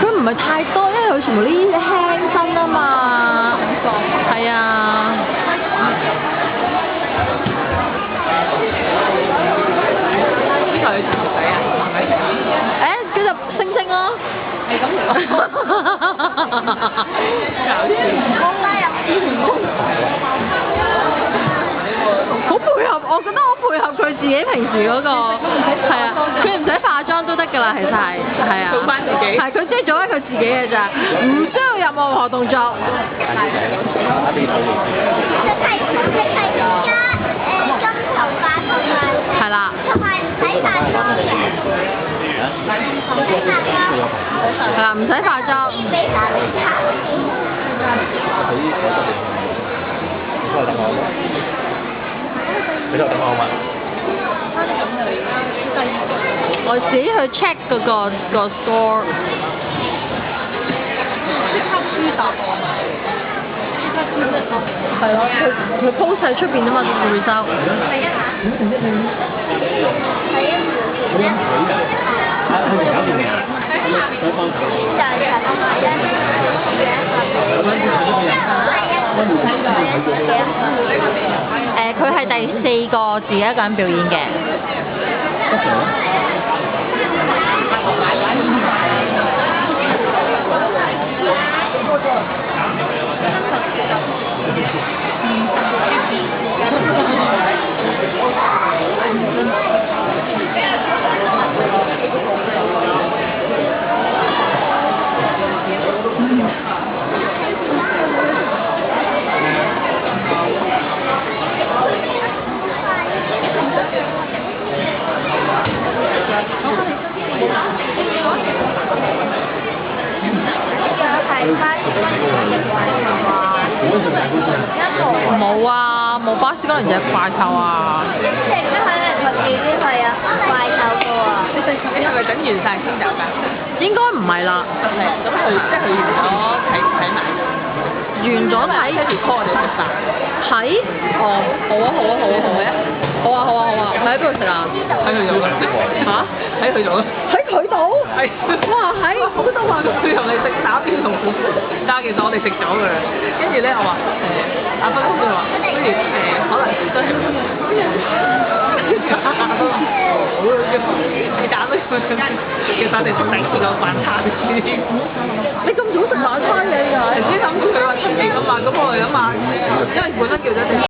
佢唔係太多，因為佢全部呢啲輕身啊嘛。係啊。呢個係條仔啊，係咪？叫做星星咯。係咁嚟好配合，我覺得好配合佢自己平時嗰個，係啊，佢唔使化妝都得㗎啦，其實係啊，做返自己，係佢即係做翻佢自己嘅咋，唔需要任何動作。係啦。同埋唔使化妝嘅。係啦，唔使化妝。你就等我嘛。我自己去 check 嗰個 store。係咯，佢 post 喺出邊啊嘛，個 result。佢係第4個自己一個人表演嘅。冇啊，冇巴斯光年隻怪獸啊！即係可能佢自己係啊怪獸嘅喎。你係咪等完晒先走㗎？應該唔係啦。咁佢即係佢完咗睇埋。完咗睇。跟住 call 我哋食飯。係？哦，好啊好啊好啊好啊！好啊好啊好啊！喺邊度食啊？喺佢度㗎。嚇？喺佢度。喺佢度？係。哇！喺好多話佢同你食打邊爐，但係其實我哋食咗㗎啦。跟住咧，我話阿斌就話，不如可能真係。你打都其實我哋食第2個晚餐先。你咁早食晚餐嘅㗎？頭先諗住佢話出嚟㗎嘛，咁我哋諗下，因為本身叫咗